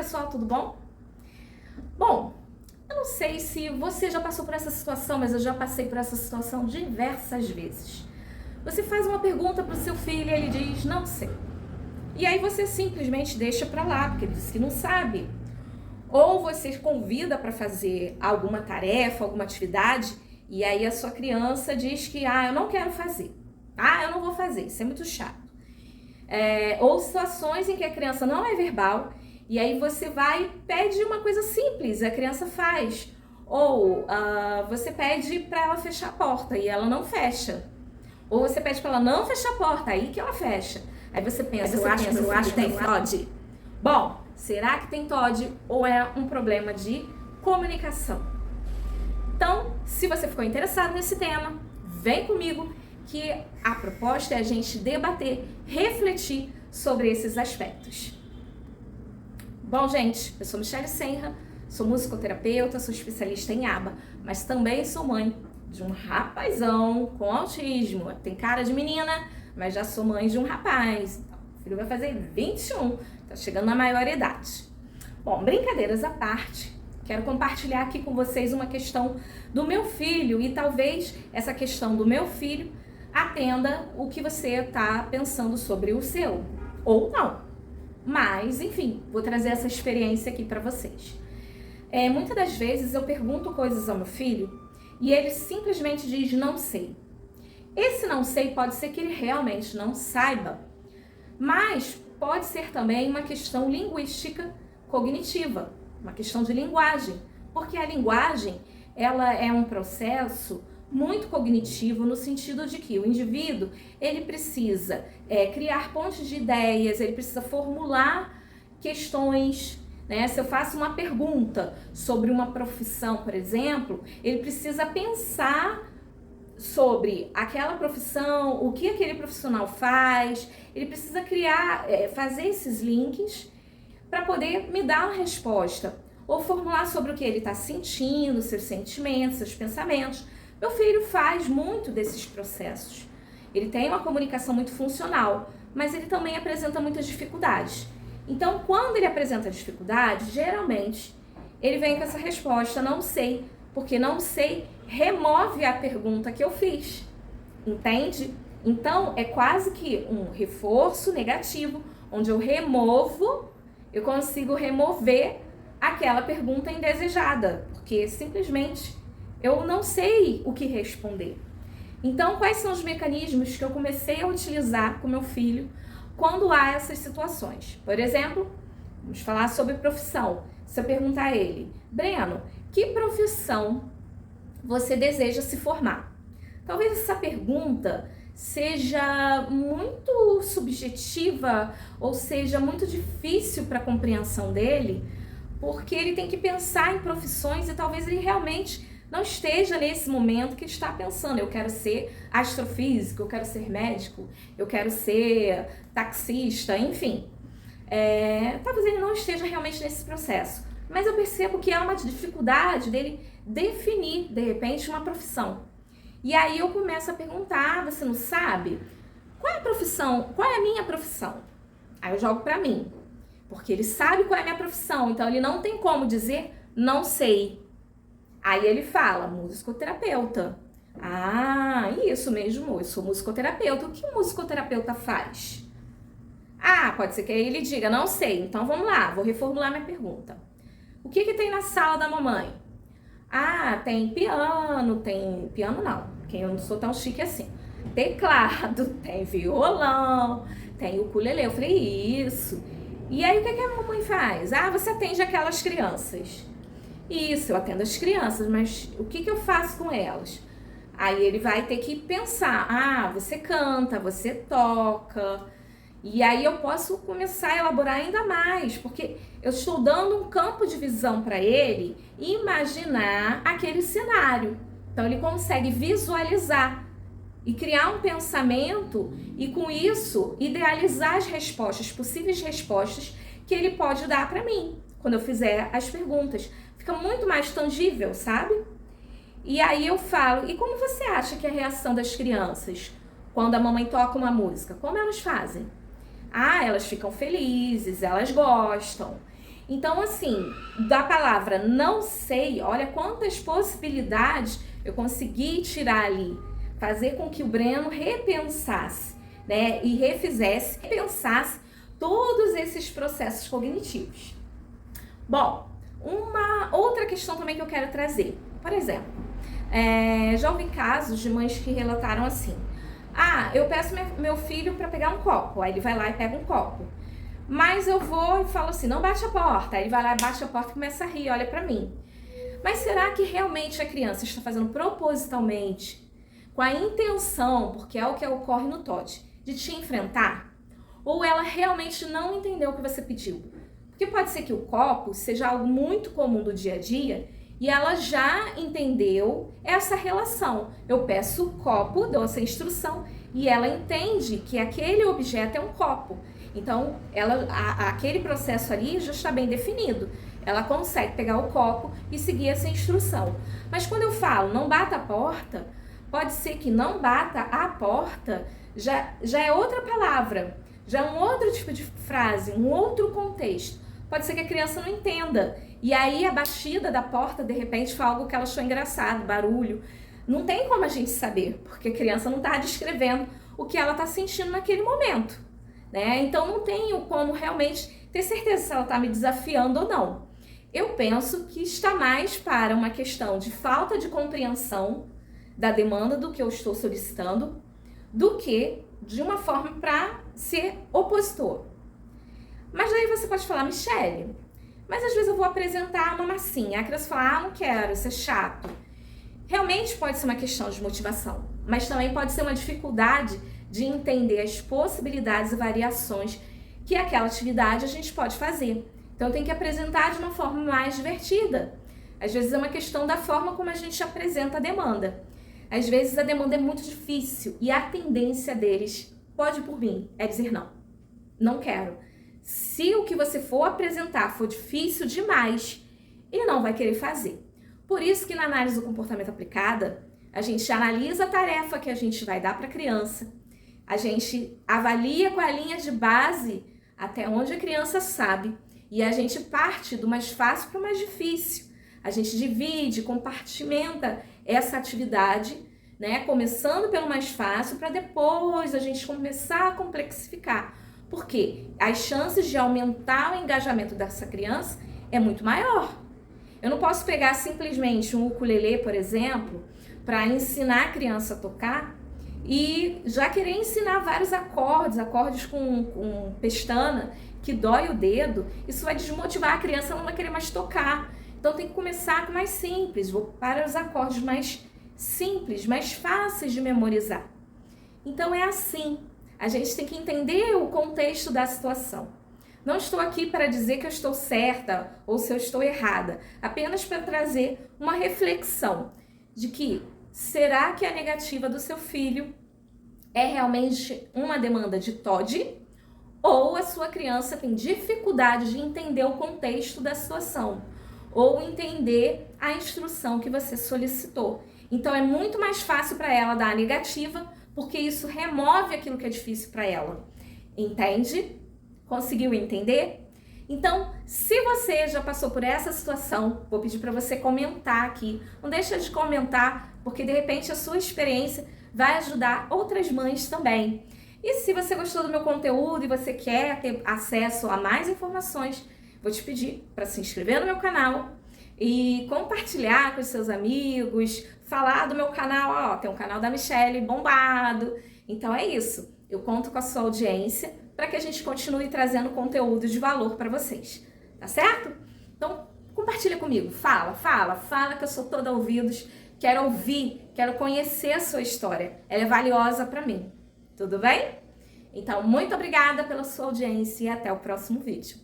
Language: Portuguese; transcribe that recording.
pessoal, tudo bom? Bom, eu não sei se você já passou por essa situação, mas eu já passei por essa situação diversas vezes. Você faz uma pergunta para o seu filho e ele diz, não sei. E aí você simplesmente deixa para lá, porque ele disse que não sabe. Ou você convida para fazer alguma tarefa, alguma atividade, e aí a sua criança diz que, eu não quero fazer. Eu não vou fazer, isso é muito chato. Ou situações em que a criança não é verbal, e aí você vai e pede uma coisa simples, a criança faz. Ou você pede para ela fechar a porta e ela não fecha. Ou você pede para ela não fechar a porta, aí que ela fecha. Aí você pensa, eu acho que tem TOD. Bom, será que tem TOD ou é um problema de comunicação? Então, se você ficou interessado nesse tema, vem comigo que a proposta é a gente debater, refletir sobre esses aspectos. Bom, gente, eu sou Michele Senra, sou musicoterapeuta, sou especialista em ABA, mas também sou mãe de um rapazão com autismo. Tem cara de menina, mas já sou mãe de um rapaz. O filho vai fazer 21, tá chegando na maioridade. Bom, brincadeiras à parte, quero compartilhar aqui com vocês uma questão do meu filho e talvez essa questão do meu filho atenda o que você está pensando sobre o seu, ou não. Mas, enfim, vou trazer essa experiência aqui para vocês. Muitas das vezes eu pergunto coisas ao meu filho e ele simplesmente diz não sei. Esse não sei pode ser que ele realmente não saiba, mas pode ser também uma questão linguística cognitiva, uma questão de linguagem, porque a linguagem ela é um processo muito cognitivo no sentido de que o indivíduo ele precisa criar pontes de ideias, ele precisa formular questões, né? Se eu faço uma pergunta sobre uma profissão, por exemplo, ele precisa pensar sobre aquela profissão, o que aquele profissional faz, ele precisa criar, fazer esses links para poder me dar uma resposta, ou formular sobre o que ele está sentindo, seus sentimentos, seus pensamentos. Meu filho faz muito desses processos. Ele tem uma comunicação muito funcional, mas ele também apresenta muitas dificuldades. Então, quando ele apresenta dificuldade, geralmente, ele vem com essa resposta, não sei, porque não sei remove a pergunta que eu fiz, entende? Então, é quase que um reforço negativo, onde eu consigo remover aquela pergunta indesejada, porque simplesmente eu não sei o que responder. Então, quais são os mecanismos que eu comecei a utilizar com meu filho quando há essas situações? Por exemplo, vamos falar sobre profissão. Se eu perguntar a ele, Breno, que profissão você deseja se formar? Talvez essa pergunta seja muito subjetiva ou seja muito difícil para a compreensão dele, porque ele tem que pensar em profissões e talvez ele realmente não esteja nesse momento que ele está pensando, eu quero ser astrofísico, eu quero ser médico, eu quero ser taxista, enfim. Talvez ele não esteja realmente nesse processo, mas eu percebo que há uma dificuldade dele definir, de repente, uma profissão. E aí eu começo a perguntar, você não sabe? Qual é a profissão? Qual é a minha profissão? Aí eu jogo para mim, porque ele sabe qual é a minha profissão, então ele não tem como dizer não sei. Aí ele fala, musicoterapeuta. Isso mesmo, eu sou musicoterapeuta. O que um musicoterapeuta faz? Pode ser que ele diga, não sei. Então vamos lá, vou reformular minha pergunta. O que tem na sala da mamãe? Tem piano não, porque eu não sou tão chique assim. Teclado, tem violão, tem ukulele. Eu falei, isso. E aí o que a mamãe faz? Você atende aquelas crianças. Isso, eu atendo as crianças, mas o que eu faço com elas? Aí ele vai ter que pensar, você canta, você toca, e aí eu posso começar a elaborar ainda mais, porque eu estou dando um campo de visão para ele imaginar aquele cenário. Então ele consegue visualizar e criar um pensamento e com isso idealizar as respostas, possíveis respostas que ele pode dar para mim, quando eu fizer as perguntas. Fica muito mais tangível, sabe? E aí eu falo, e como você acha que é a reação das crianças quando a mamãe toca uma música? Como elas fazem? Elas ficam felizes, elas gostam. Então, assim, da palavra não sei, olha quantas possibilidades eu consegui tirar ali. Fazer com que o Breno repensasse, né? E repensasse todos esses processos cognitivos. Bom, uma outra questão também que eu quero trazer. Por exemplo, já ouvi casos de mães que relataram assim: eu peço meu filho para pegar um copo. Aí ele vai lá e pega um copo. Mas eu vou e falo assim, não bate a porta. Aí ele vai lá, bate a porta e começa a rir, olha pra mim. Mas será que realmente a criança está fazendo propositalmente, com a intenção, porque é o que ocorre no TOD, de te enfrentar? Ou ela realmente não entendeu o que você pediu? Porque pode ser que o copo seja algo muito comum do dia a dia e ela já entendeu essa relação. Eu peço o copo, dou essa instrução e ela entende que aquele objeto é um copo. Então, aquele processo ali já está bem definido. Ela consegue pegar o copo e seguir essa instrução. Mas quando eu falo não bata a porta, pode ser que não bata a porta já é outra palavra, já é um outro tipo de frase, um outro contexto. Pode ser que a criança não entenda. E aí a batida da porta, de repente, foi algo que ela achou engraçado, barulho. Não tem como a gente saber, porque a criança não está descrevendo o que ela está sentindo naquele momento, né? Então não tenho como realmente ter certeza se ela está me desafiando ou não. Eu penso que está mais para uma questão de falta de compreensão da demanda do que eu estou solicitando, do que de uma forma para ser opositor. Mas daí você pode falar, Michele, mas às vezes eu vou apresentar uma massinha, a criança fala, não quero, isso é chato. Realmente pode ser uma questão de motivação, mas também pode ser uma dificuldade de entender as possibilidades e variações que aquela atividade a gente pode fazer. Então tem que apresentar de uma forma mais divertida. Às vezes é uma questão da forma como a gente apresenta a demanda. Às vezes a demanda é muito difícil e a tendência deles, pode por mim, é dizer não. Não quero. Se o que você for apresentar for difícil demais, ele não vai querer fazer. Por isso que na análise do comportamento aplicada, a gente analisa a tarefa que a gente vai dar para a criança, a gente avalia com a linha de base até onde a criança sabe e a gente parte do mais fácil para o mais difícil. A gente divide, compartimenta essa atividade, né? Começando pelo mais fácil para depois a gente começar a complexificar. Porque as chances de aumentar o engajamento dessa criança é muito maior. Eu não posso pegar simplesmente um ukulele, por exemplo, para ensinar a criança a tocar e já querer ensinar vários acordes com pestana, que dói o dedo. Isso vai desmotivar a criança, ela não vai querer mais tocar. Então tem que começar com mais simples, vou para os acordes mais simples, mais fáceis de memorizar. Então é assim, a gente tem que entender o contexto da situação. Não estou aqui para dizer que eu estou certa ou se eu estou errada, apenas para trazer uma reflexão de que será que a negativa do seu filho é realmente uma demanda de TOD ou a sua criança tem dificuldade de entender o contexto da situação ou entender a instrução que você solicitou. Então é muito mais fácil para ela dar a negativa, porque isso remove aquilo que é difícil para ela. Entende? Conseguiu entender? Então, se você já passou por essa situação, vou pedir para você comentar aqui. Não deixa de comentar, porque de repente a sua experiência vai ajudar outras mães também. E se você gostou do meu conteúdo e você quer ter acesso a mais informações, vou te pedir para se inscrever no meu canal e compartilhar com os seus amigos, falar do meu canal, tem um canal da Michele bombado. Então é isso, eu conto com a sua audiência para que a gente continue trazendo conteúdo de valor para vocês, tá certo? Então compartilha comigo, fala que eu sou toda ouvidos, quero ouvir, quero conhecer a sua história, ela é valiosa para mim, tudo bem? Então muito obrigada pela sua audiência e até o próximo vídeo.